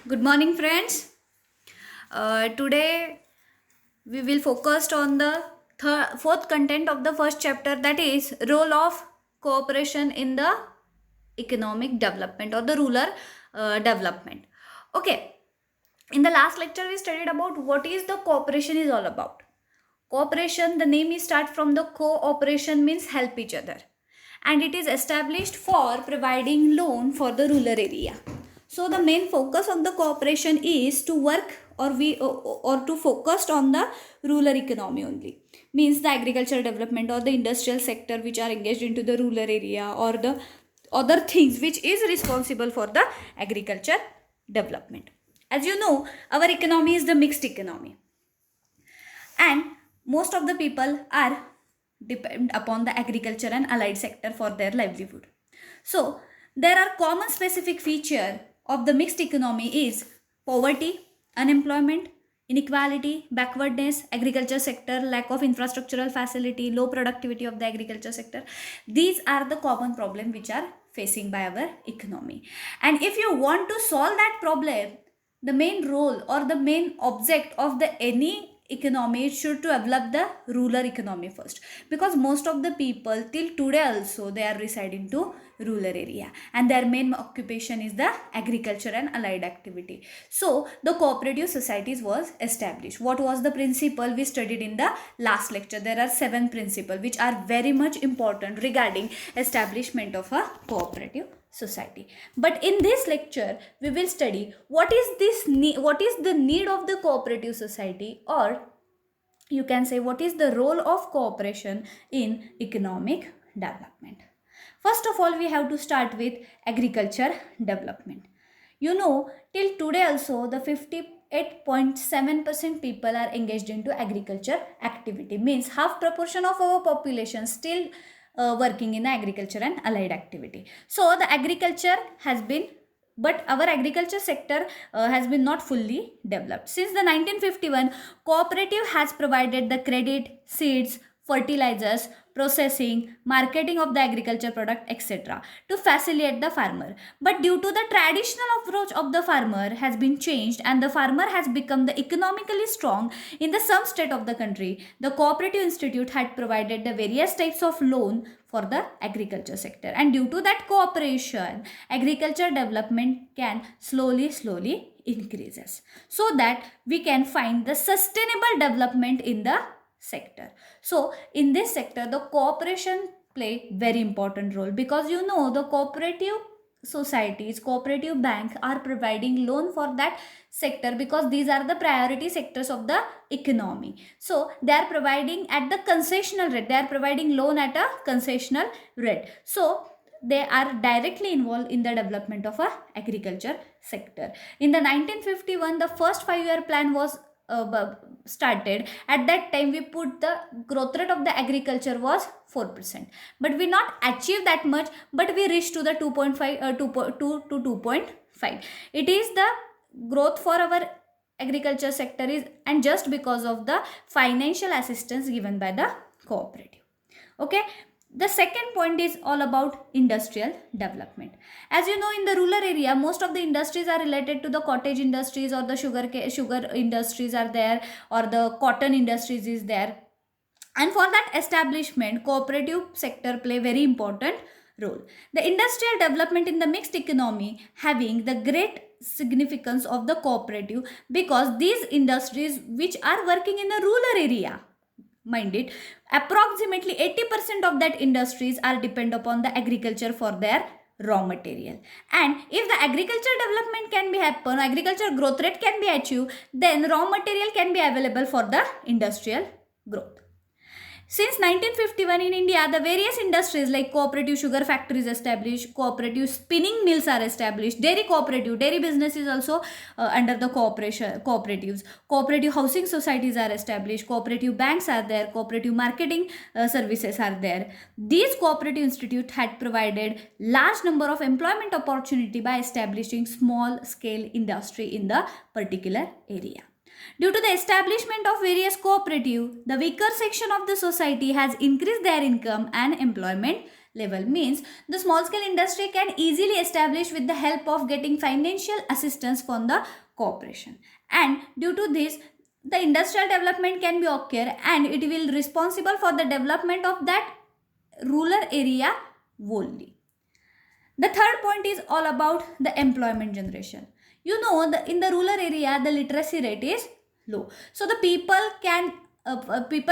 Good morning, friends. Today we will focus on the fourth content of the first chapter, that is role of cooperation in the economic development or the rural development. Okay, in the last lecture we studied about what is the cooperation is all about. Cooperation, the name is start from the cooperation means help each other, and it is established for providing loan for the rural area. So the main focus of the cooperation is to work or to focused on the rural economy only. Means the agricultural development or the industrial sector which are engaged into the rural area, or the other things which is responsible for the agriculture development. As you know, our economy is the mixed economy, and most of the people are depend upon the agriculture and allied sector for their livelihood. So there are common specific feature of the mixed economy is poverty, unemployment, inequality, backwardness, agriculture sector, lack of infrastructural facility, low productivity of the agriculture sector. These are the common problem which are facing by our economy. And if you want to solve that problem, the main role or the main object of the any economy should to develop the rural economy first, because most of the people till today also they are residing to rural area, and their main occupation is the agriculture and allied activity. So the cooperative societies was established. What was the principle we studied in the last lecture? There are 7 principles which are very much important regarding establishment of a cooperative society. But in this lecture we will study what is the need of the cooperative society, or you can say what is the role of cooperation in economic development. First of all, we have to start with agriculture development. You know, till today also the 58.7% people are engaged into agriculture activity, means half proportion of our population still working in agriculture and allied activity. So the agriculture has been, but our agriculture sector has been not fully developed. Since the 1951, cooperative has provided the credit, seeds, fertilizers, processing, marketing of the agriculture product, etc. to facilitate the farmer. But due to the traditional approach of the farmer has been changed, and the farmer has become the economically strong in the some state of the country, the cooperative institute had provided the various types of loan for the agriculture sector, and due to that cooperation agriculture development can slowly increases, so that we can find the sustainable development in the sector. So in this sector the cooperation play very important role, because you know the cooperative societies, cooperative bank are providing loan for that sector, because these are the priority sectors of the economy. So they are providing at the concessional rate, they are providing loan at a concessional rate. So they are directly involved in the development of a agriculture sector. In the 1951 the first 5-year plan was started. At that time we put the growth rate of the agriculture was 4%, but we not achieve that much, but we reached to the 2.5 2 to 2.5. It is the growth for our agriculture sector is, and just because of the financial assistance given by the cooperative. Okay, the second point is all about industrial development. As you know, in the rural area most of the industries are related to the cottage industries, or the sugar industries are there, or the cotton industries is there, and for that establishment cooperative sector play very important role. The industrial development in the mixed economy having the great significance of the cooperative, because these industries which are working in a rural area, mind it, approximately 80% of that industries are depend upon the agriculture for their raw material. And if the agriculture development can be happen, agriculture growth rate can be achieved, then raw material can be available for the industrial growth. Since 1951 in India, the various industries like cooperative sugar factories established, cooperative spinning mills are established, dairy business is also under the cooperatives, cooperative housing societies are established, cooperative banks are there, cooperative marketing services are there. These cooperative institutes had provided large number of employment opportunity by establishing small scale industry in the particular area. Due to the establishment of various cooperatives, the weaker section of the society has increased their income and employment level means the small scale industry can easily establish with the help of getting financial assistance from the corporation, and due to this the industrial development can be occur, and it will responsible for the development of that rural area only. The third point is all about the employment generation. You know, in the rural area, the literacy rate is low. So the people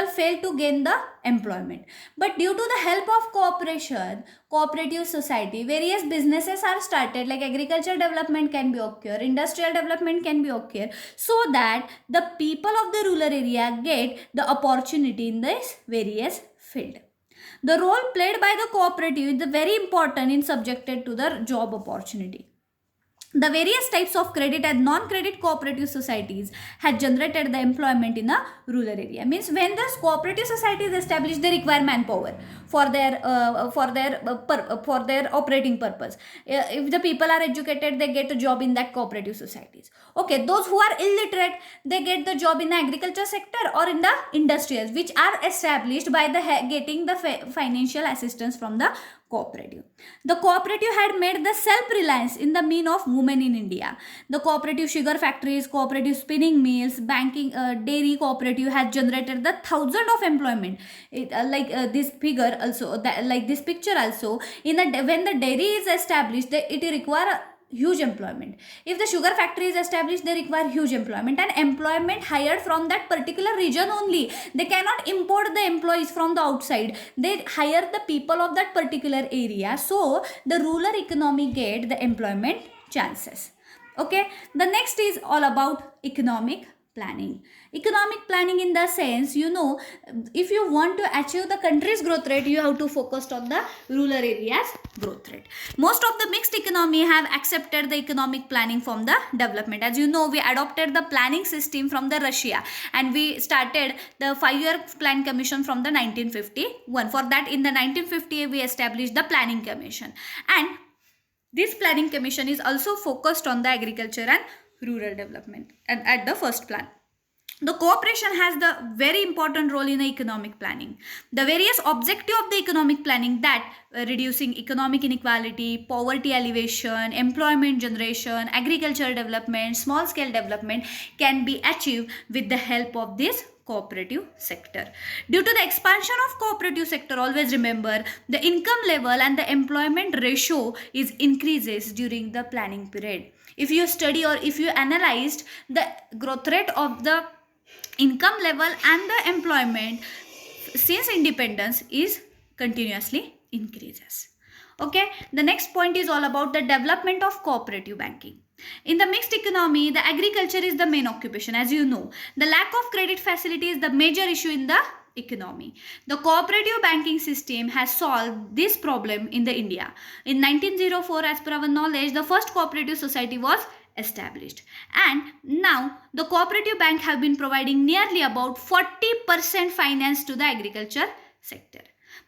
fail to gain the employment. But due to the help of cooperation, cooperative society, various businesses are started, like agriculture development can be occur, industrial development can be occur, so that the people of the rural area get the opportunity in this various field. The role played by the cooperative is very important in subjected to the job opportunity. The various types of credit and non-credit cooperative societies had generated the employment in a rural area. Means when the cooperative society is established, they require manpower for their operating purpose. If the people are educated, they get a job in that cooperative societies. Okay, those who are illiterate, they get the job in the agriculture sector or in the industrials, which are established by the getting the financial assistance from the cooperative. The cooperative had made the self-reliance in the mean of women in India. The cooperative sugar factories, cooperative spinning mills, banking, dairy cooperative has generated the thousand of employment. This figure also, like this picture also, when the dairy is established, it require huge employment. If the sugar factory is established, they require huge employment, and employment hired from that particular region only. They cannot import the employees from the outside. They hire the people of that particular area, so the rural economy get the employment chances. Okay, the next is all about economic planning. Economic planning in the sense, you know, if you want to achieve the country's growth rate, you have to focus on the rural areas growth rate. Most of the mixed economy have accepted the economic planning from the development. As you know, we adopted the planning system from the Russia, and we started the 5-year plan commission from the 1951. For that, in the 1950, we established the planning commission, and this planning commission is also focused on the agriculture and rural development. And at the first plan, the cooperation has the very important role in the economic planning. The various objective of the economic planning, that reducing economic inequality, poverty alleviation, employment generation, agricultural development, small scale development, can be achieved with the help of this cooperative sector. Due to the expansion of cooperative sector, always remember the income level and the employment ratio is increases during the planning period. If you study or if you analyzed the growth rate of the income level and the employment since independence is continuously increases. Okay, the next point is all about the development of cooperative banking. In the mixed economy, the agriculture is the main occupation. As you know, the lack of credit facility is the major issue in the economy. The cooperative banking system has solved this problem in the India. In 1904, as per our knowledge, the first cooperative society was established, and now the cooperative bank have been providing nearly about 40% finance to the agriculture sector.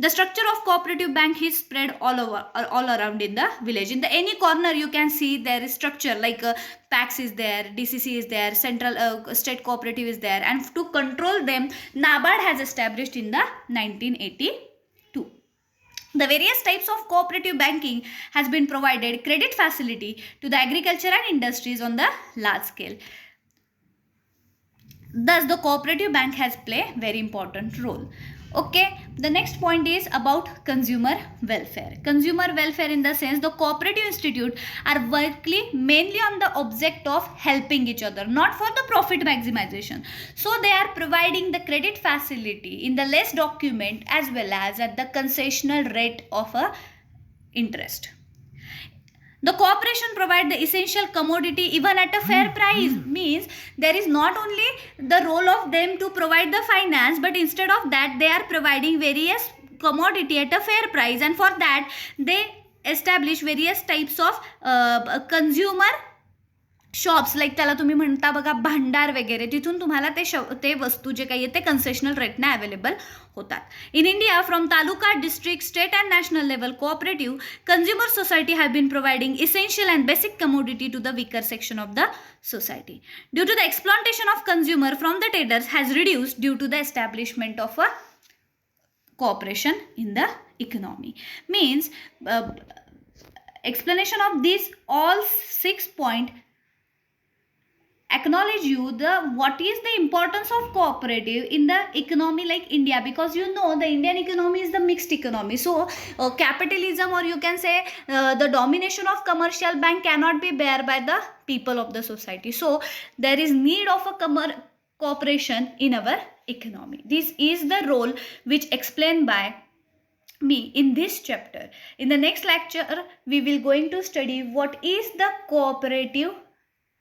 The structure of cooperative bank is spread all around in the village. In the any corner you can see there is structure like PAX is there, DCC is there, central state cooperative is there, and to control them, NABARD has established in the 1982. The various types of cooperative banking has been provided credit facility to the agriculture and industries on the large scale. Thus, the cooperative bank has played very important role. Okay, the next point is about consumer welfare. Consumer welfare in the sense the cooperative institute are working mainly on the object of helping each other, not for the profit maximization. So they are providing the credit facility in the less document as well as at the concessional rate of a interest. The corporation provide the essential commodity even at a fair price. Means there is not only the role of them to provide the finance, but instead of that they are providing various commodity at a fair price, and for that they establish various types of consumer shops like त्याला तुम्ही म्हणता बघा भांडार वगैरे, तिथून तुम्हाला ते वस्तू जे काही आहे ते कन्सेशनल रेटने अवेलेबल होतात. In India from taluka, district, state and national level cooperative consumer society have been providing essential and basic commodity to the weaker section of the society. Due to the exploitation of consumer from the traders has reduced due to the establishment of a cooperation in the economy. Means explanation of these all 6 points acknowledge you the what is the importance of cooperative in the economy like India, because you know the Indian economy is the mixed economy. So capitalism, or you can say the domination of commercial bank cannot be bear by the people of the society. So there is need of a cooperation in our economy. This is the role which explained by me in this chapter. In the next lecture we will going to study what is the cooperative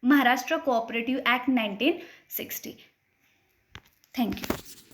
Maharashtra Cooperative Act 1960. Thank you.